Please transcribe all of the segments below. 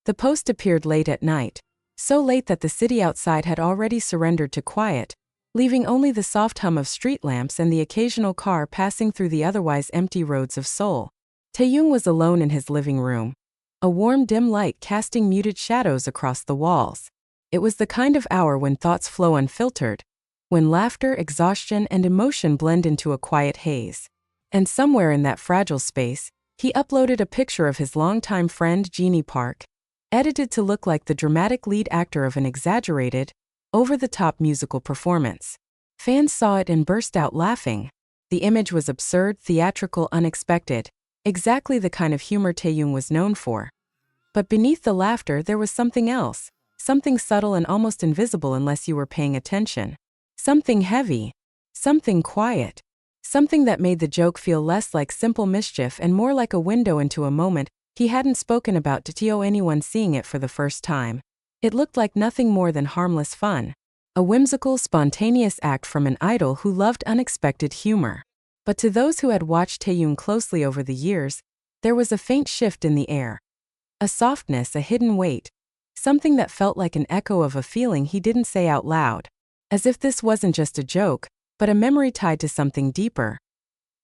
The post appeared late at night, so late that the city outside had already surrendered to quiet, leaving only the soft hum of street lamps and the occasional car passing through the otherwise empty roads of Seoul. Taehyung was alone in his living room, a warm dim light casting muted shadows across the walls. It was the kind of hour when thoughts flow unfiltered, when laughter, exhaustion, and emotion blend into a quiet haze. And somewhere in that fragile space, he uploaded a picture of his longtime friend Jeannie Park, edited to look like the dramatic lead actor of an exaggerated, over-the-top musical performance. Fans saw it and burst out laughing. The image was absurd, theatrical, unexpected, exactly the kind of humor Taehyung was known for. But beneath the laughter there was something else, something subtle and almost invisible unless you were paying attention. Something heavy, something quiet, something that made the joke feel less like simple mischief and more like a window into a moment he hadn't spoken about to anyone seeing it for the first time. It looked like nothing more than harmless fun, a whimsical, spontaneous act from an idol who loved unexpected humor. But to those who had watched Taehyung closely over the years, there was a faint shift in the air. A softness, a hidden weight, something that felt like an echo of a feeling he didn't say out loud. As if this wasn't just a joke, but a memory tied to something deeper.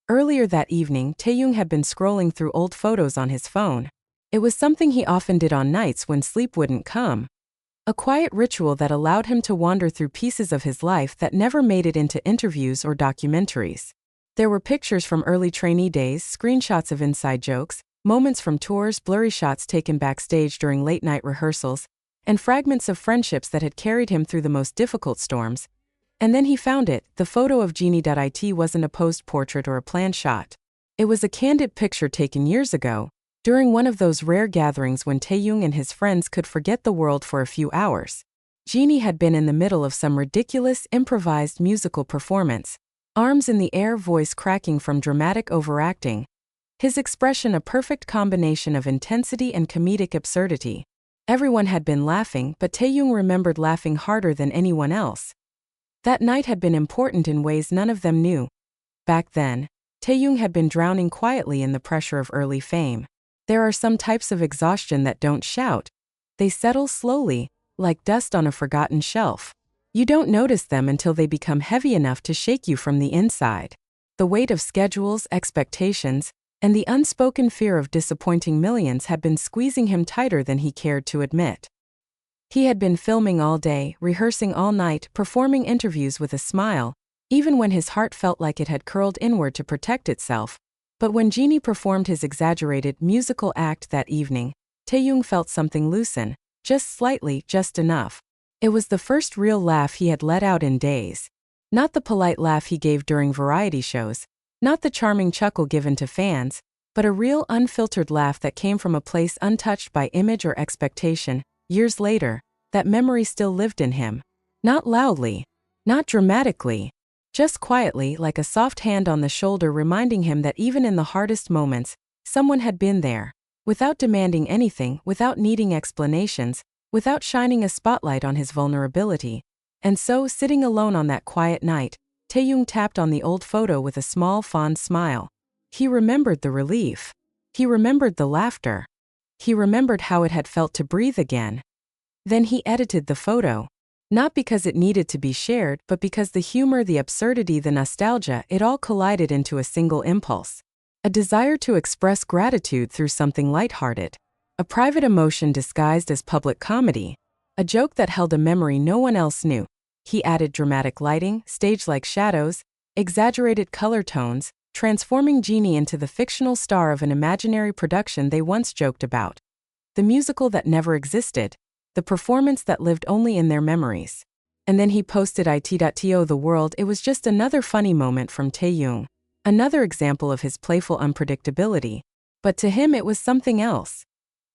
Earlier that evening, Taehyung had been scrolling through old photos on his phone. It was something he often did on nights when sleep wouldn't come. A quiet ritual that allowed him to wander through pieces of his life that never made it into interviews or documentaries. There were pictures from early trainee days, screenshots of inside jokes, moments from tours, blurry shots taken backstage during late-night rehearsals, and fragments of friendships that had carried him through the most difficult storms. And then he found it. The photo of Jeannie.it wasn't a posed portrait or a planned shot. It was a candid picture taken years ago, during one of those rare gatherings when Taehyung and his friends could forget the world for a few hours. Jeannie had been in the middle of some ridiculous, improvised musical performance, arms in the air, voice cracking from dramatic overacting. His expression a perfect combination of intensity and comedic absurdity. Everyone had been laughing, but Taehyung remembered laughing harder than anyone else. That night had been important in ways none of them knew. Back then, Taehyung had been drowning quietly in the pressure of early fame. There are some types of exhaustion that don't shout. They settle slowly, like dust on a forgotten shelf. You don't notice them until they become heavy enough to shake you from the inside. The weight of schedules, expectations, and the unspoken fear of disappointing millions had been squeezing him tighter than he cared to admit. He had been filming all day, rehearsing all night, performing interviews with a smile, even when his heart felt like it had curled inward to protect itself. But when Jeannie performed his exaggerated musical act that evening, Taehyung felt something loosen, just slightly, just enough. It was the first real laugh he had let out in days. Not the polite laugh he gave during variety shows, not the charming chuckle given to fans, but a real unfiltered laugh that came from a place untouched by image or expectation. Years later, that memory still lived in him. Not loudly, not dramatically, just quietly, like a soft hand on the shoulder reminding him that even in the hardest moments, someone had been there, without demanding anything, without needing explanations, without shining a spotlight on his vulnerability. And so, sitting alone on that quiet night, Taehyung tapped on the old photo with a small, fond smile. He remembered the relief. He remembered the laughter. He remembered how it had felt to breathe again. Then he edited the photo. Not because it needed to be shared, but because the humor, the absurdity, the nostalgia, it all collided into a single impulse. A desire to express gratitude through something lighthearted. A private emotion disguised as public comedy. A joke that held a memory no one else knew. He added dramatic lighting, stage-like shadows, exaggerated color tones, transforming Jeannie into the fictional star of an imaginary production they once joked about. The musical that never existed. The performance that lived only in their memories. And then he posted it.to the world. It was just another funny moment from Taehyung. Another example of his playful unpredictability. But to him it was something else.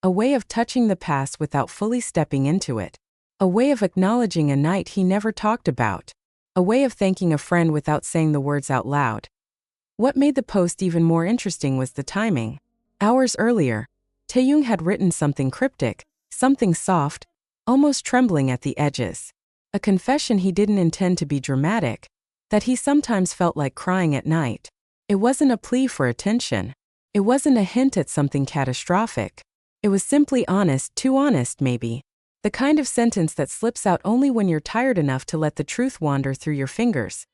A way of touching the past without fully stepping into it. A way of acknowledging a night he never talked about. A way of thanking a friend without saying the words out loud. What made the post even more interesting was the timing. Hours earlier, Taehyung had written something cryptic, something soft, almost trembling at the edges. A confession he didn't intend to be dramatic, that he sometimes felt like crying at night. It wasn't a plea for attention. It wasn't a hint at something catastrophic. It was simply honest, too honest maybe. The kind of sentence that slips out only when you're tired enough to let the truth wander through your fingers.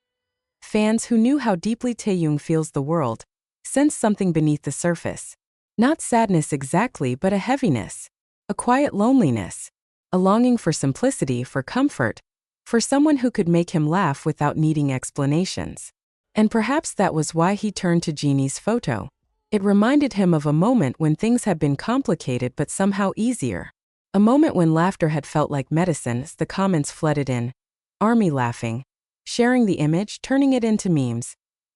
Fans who knew how deeply Taehyung feels the world sensed something beneath the surface. Not sadness exactly, but a heaviness. A quiet loneliness. A longing for simplicity, for comfort. For someone who could make him laugh without needing explanations. And perhaps that was why he turned to Jeannie's photo. It reminded him of a moment when things had been complicated but somehow easier. A moment when laughter had felt like medicine as the comments flooded in. Army laughing. Sharing the image, turning it into memes.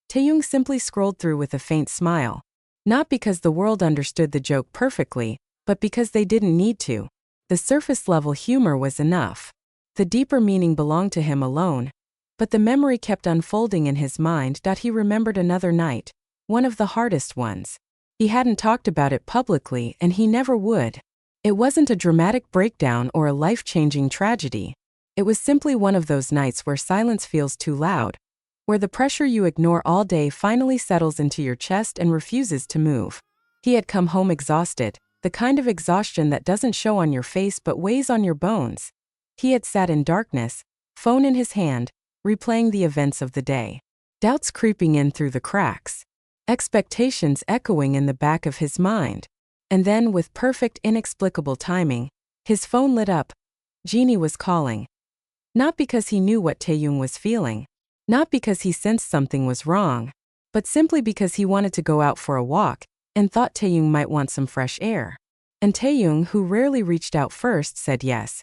Taehyung simply scrolled through with a faint smile. Not because the world understood the joke perfectly, but because they didn't need to. The surface-level humor was enough. The deeper meaning belonged to him alone. But the memory kept unfolding in his mind. He remembered another night. One of the hardest ones. He hadn't talked about it publicly, and he never would. It wasn't a dramatic breakdown or a life-changing tragedy. It was simply one of those nights where silence feels too loud, where the pressure you ignore all day finally settles into your chest and refuses to move. He had come home exhausted, the kind of exhaustion that doesn't show on your face but weighs on your bones. He had sat in darkness, phone in his hand, replaying the events of the day. Doubts creeping in through the cracks. Expectations echoing in the back of his mind. And then, with perfect, inexplicable timing, his phone lit up. Jeannie was calling. Not because he knew what Taehyung was feeling. Not because he sensed something was wrong. But simply because he wanted to go out for a walk, and thought Taehyung might want some fresh air. And Taehyung, who rarely reached out first, said yes.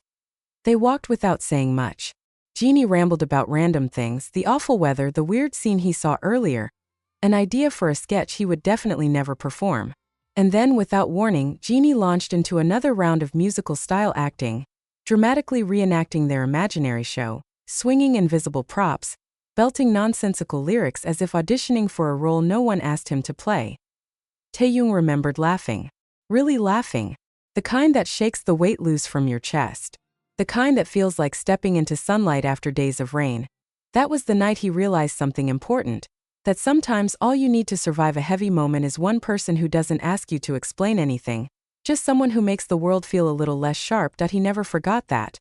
They walked without saying much. Jeannie rambled about random things, the awful weather, the weird scene he saw earlier. An idea for a sketch he would definitely never perform. And then, without warning, Jeannie launched into another round of musical-style acting, dramatically reenacting their imaginary show, swinging invisible props, belting nonsensical lyrics as if auditioning for a role no one asked him to play. Taehyung remembered laughing. Really laughing. The kind that shakes the weight loose from your chest. The kind that feels like stepping into sunlight after days of rain. That was the night he realized something important. That sometimes all you need to survive a heavy moment is one person who doesn't ask you to explain anything. Just someone who makes the world feel a little less sharp. He never forgot that.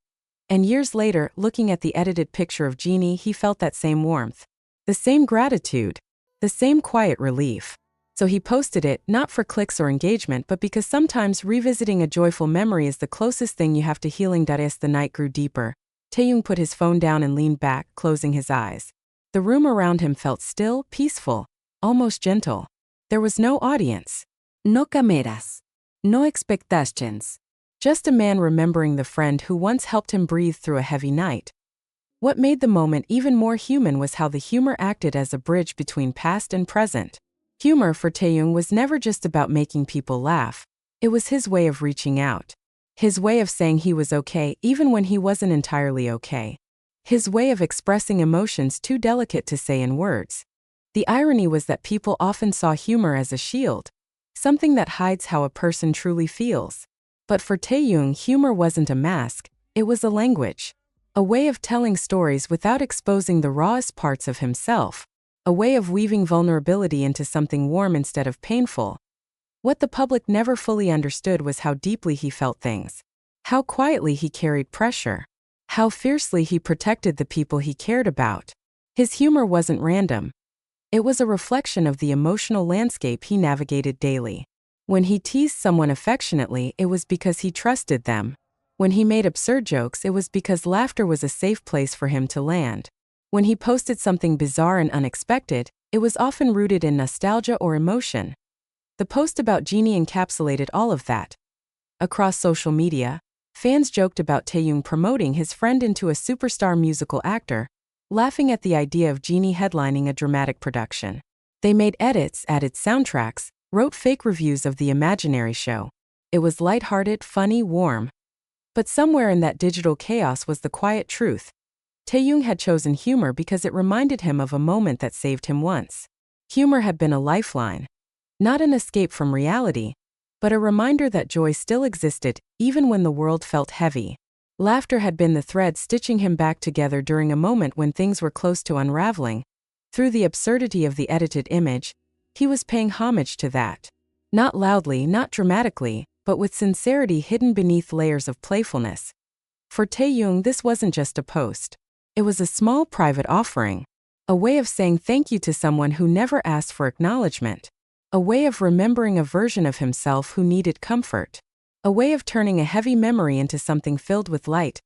And years later, looking at the edited picture of Jeannie, he felt that same warmth. The same gratitude. The same quiet relief. So he posted it, not for clicks or engagement, but because sometimes revisiting a joyful memory is the closest thing you have to healing. As the night grew deeper, Taehyung put his phone down and leaned back, closing his eyes. The room around him felt still, peaceful, almost gentle. There was no audience. No cameras. No expectations. Just a man remembering the friend who once helped him breathe through a heavy night. What made the moment even more human was how the humor acted as a bridge between past and present. Humor for Taehyung was never just about making people laugh. It was his way of reaching out. His way of saying he was okay even when he wasn't entirely okay. His way of expressing emotions too delicate to say in words. The irony was that people often saw humor as a shield, something that hides how a person truly feels. But for Taehyung, humor wasn't a mask, it was a language. A way of telling stories without exposing the rawest parts of himself. A way of weaving vulnerability into something warm instead of painful. What the public never fully understood was how deeply he felt things. How quietly he carried pressure. How fiercely he protected the people he cared about. His humor wasn't random. It was a reflection of the emotional landscape he navigated daily. When he teased someone affectionately, it was because he trusted them. When he made absurd jokes, it was because laughter was a safe place for him to land. When he posted something bizarre and unexpected, it was often rooted in nostalgia or emotion. The post about Jeannie encapsulated all of that. Across social media, fans joked about Taehyung promoting his friend into a superstar musical actor, laughing at the idea of Jeannie headlining a dramatic production. They made edits, added soundtracks, wrote fake reviews of the imaginary show. It was lighthearted, funny, warm. But somewhere in that digital chaos was the quiet truth. Taehyung had chosen humor because it reminded him of a moment that saved him once. Humor had been a lifeline. Not an escape from reality, but a reminder that joy still existed, even when the world felt heavy. Laughter had been the thread stitching him back together during a moment when things were close to unraveling. Through the absurdity of the edited image, he was paying homage to that. Not loudly, not dramatically, but with sincerity hidden beneath layers of playfulness. For Taehyung, this wasn't just a post. It was a small private offering. A way of saying thank you to someone who never asked for acknowledgement. A way of remembering a version of himself who needed comfort. A way of turning a heavy memory into something filled with light.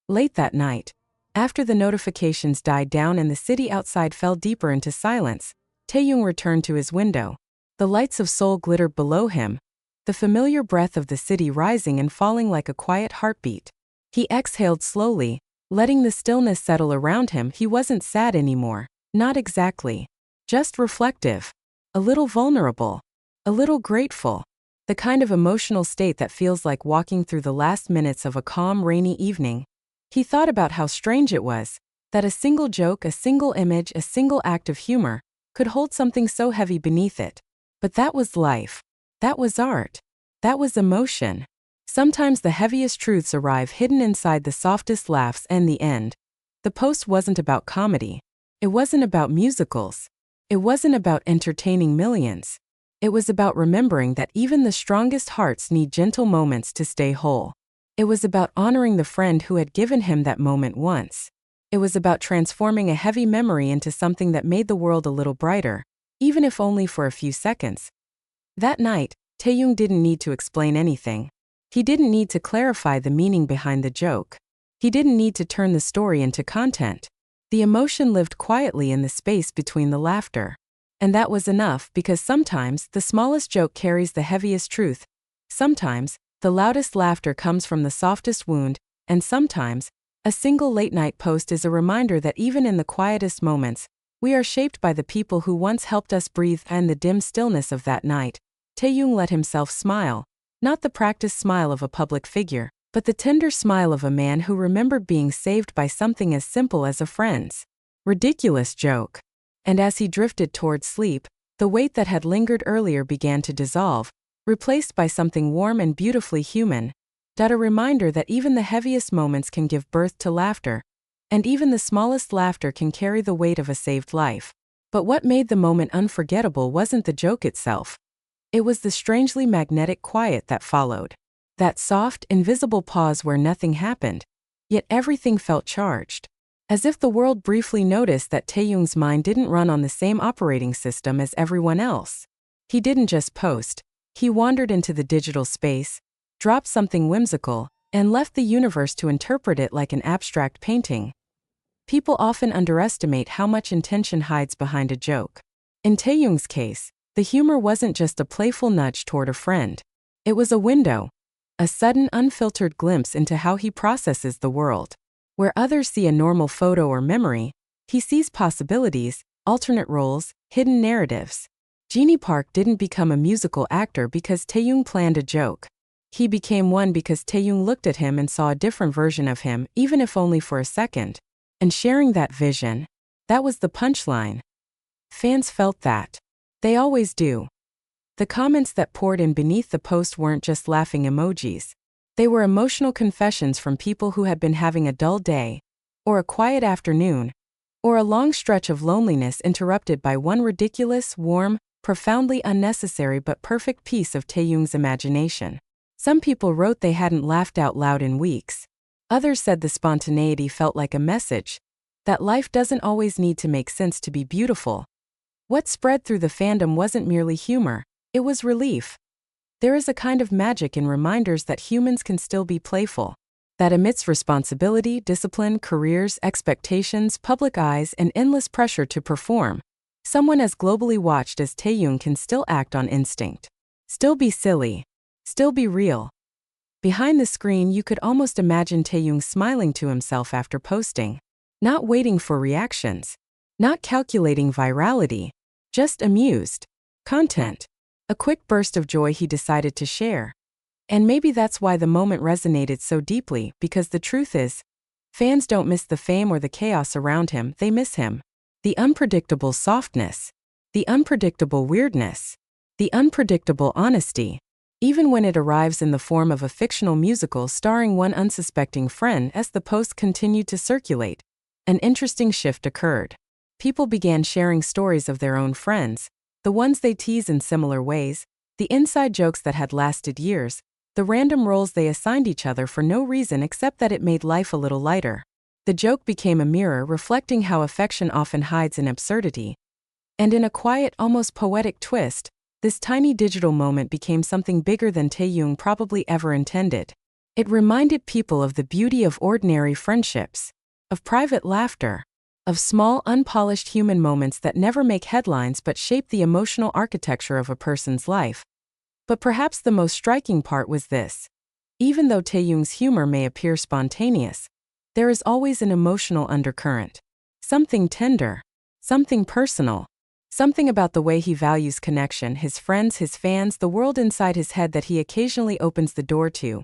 Late that night, after the notifications died down and the city outside fell deeper into silence, Taehyung returned to his window. The lights of Seoul glittered below him, the familiar breath of the city rising and falling like a quiet heartbeat. He exhaled slowly, letting the stillness settle around him. He wasn't sad anymore, not exactly. Just reflective. A little vulnerable. A little grateful. The kind of emotional state that feels like walking through the last minutes of a calm, rainy evening. He thought about how strange it was, that a single joke, a single image, a single act of humor, could hold something so heavy beneath it. But that was life. That was art. That was emotion. Sometimes the heaviest truths arrive hidden inside the softest laughs. And the end. The post wasn't about comedy. It wasn't about musicals. It wasn't about entertaining millions. It was about remembering that even the strongest hearts need gentle moments to stay whole. It was about honoring the friend who had given him that moment once. It was about transforming a heavy memory into something that made the world a little brighter, even if only for a few seconds. That night, Taehyung didn't need to explain anything. He didn't need to clarify the meaning behind the joke. He didn't need to turn the story into content. The emotion lived quietly in the space between the laughter. And that was enough, because sometimes the smallest joke carries the heaviest truth. Sometimes the loudest laughter comes from the softest wound, and sometimes a single late-night post is a reminder that even in the quietest moments, we are shaped by the people who once helped us breathe. And the dim stillness of that night, Taehyung let himself smile, not the practiced smile of a public figure, but the tender smile of a man who remembered being saved by something as simple as a friend's ridiculous joke. And as he drifted toward sleep, the weight that had lingered earlier began to dissolve, replaced by something warm and beautifully human. A reminder that even the heaviest moments can give birth to laughter, and even the smallest laughter can carry the weight of a saved life. But what made the moment unforgettable wasn't the joke itself. It was the strangely magnetic quiet that followed. That soft, invisible pause where nothing happened, yet everything felt charged. As if the world briefly noticed that Taehyung's mind didn't run on the same operating system as everyone else. He didn't just post. He wandered into the digital space, dropped something whimsical, and left the universe to interpret it like an abstract painting. People often underestimate how much intention hides behind a joke. In Taehyung's case, the humor wasn't just a playful nudge toward a friend. It was a window, a sudden unfiltered glimpse into how he processes the world. Where others see a normal photo or memory, he sees possibilities, alternate roles, hidden narratives. Genie Park didn't become a musical actor because Taehyung planned a joke. He became one because Taehyung looked at him and saw a different version of him, even if only for a second. And sharing that vision, that was the punchline. Fans felt that. They always do. The comments that poured in beneath the post weren't just laughing emojis. They were emotional confessions from people who had been having a dull day, or a quiet afternoon, or a long stretch of loneliness interrupted by one ridiculous, warm, profoundly unnecessary but perfect piece of Taehyung's imagination. Some people wrote they hadn't laughed out loud in weeks. Others said the spontaneity felt like a message, that life doesn't always need to make sense to be beautiful. What spread through the fandom wasn't merely humor, it was relief. There is a kind of magic in reminders that humans can still be playful. That amidst responsibility, discipline, careers, expectations, public eyes, and endless pressure to perform, someone as globally watched as Taehyung can still act on instinct. Still be silly. Still be real. Behind the screen you could almost imagine Taehyung smiling to himself after posting. Not waiting for reactions. Not calculating virality. Just amused. Content. A quick burst of joy he decided to share. And maybe that's why the moment resonated so deeply, because the truth is, fans don't miss the fame or the chaos around him, they miss him. The unpredictable softness. The unpredictable weirdness. The unpredictable honesty. Even when it arrives in the form of a fictional musical starring one unsuspecting friend. As the post continued to circulate, an interesting shift occurred. People began sharing stories of their own friends, the ones they tease in similar ways, the inside jokes that had lasted years, the random roles they assigned each other for no reason except that it made life a little lighter. The joke became a mirror reflecting how affection often hides in absurdity. And in a quiet, almost poetic twist, this tiny digital moment became something bigger than Taehyung probably ever intended. It reminded people of the beauty of ordinary friendships, of private laughter, of small, unpolished human moments that never make headlines but shape the emotional architecture of a person's life. But perhaps the most striking part was this. Even though Taehyung's humor may appear spontaneous, there is always an emotional undercurrent. Something tender, something personal, something about the way he values connection, his friends, his fans, the world inside his head that he occasionally opens the door to.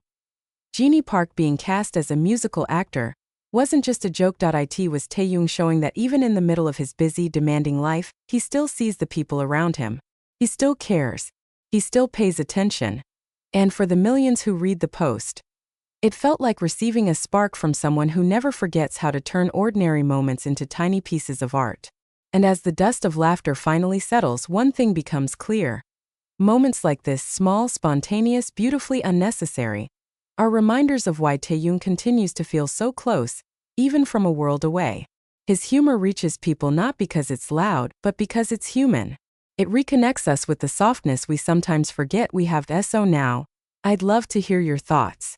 Genie Park being cast as a musical actor wasn't just a joke. It was Taehyung showing that even in the middle of his busy, demanding life, he still sees the people around him. He still cares. He still pays attention. And for the millions who read the post, it felt like receiving a spark from someone who never forgets how to turn ordinary moments into tiny pieces of art. And as the dust of laughter finally settles, one thing becomes clear. Moments like this, small, spontaneous, beautifully unnecessary, are reminders of why Taehyung continues to feel so close, even from a world away. His humor reaches people not because it's loud, but because it's human. It reconnects us with the softness we sometimes forget we have. So now, I'd love to hear your thoughts.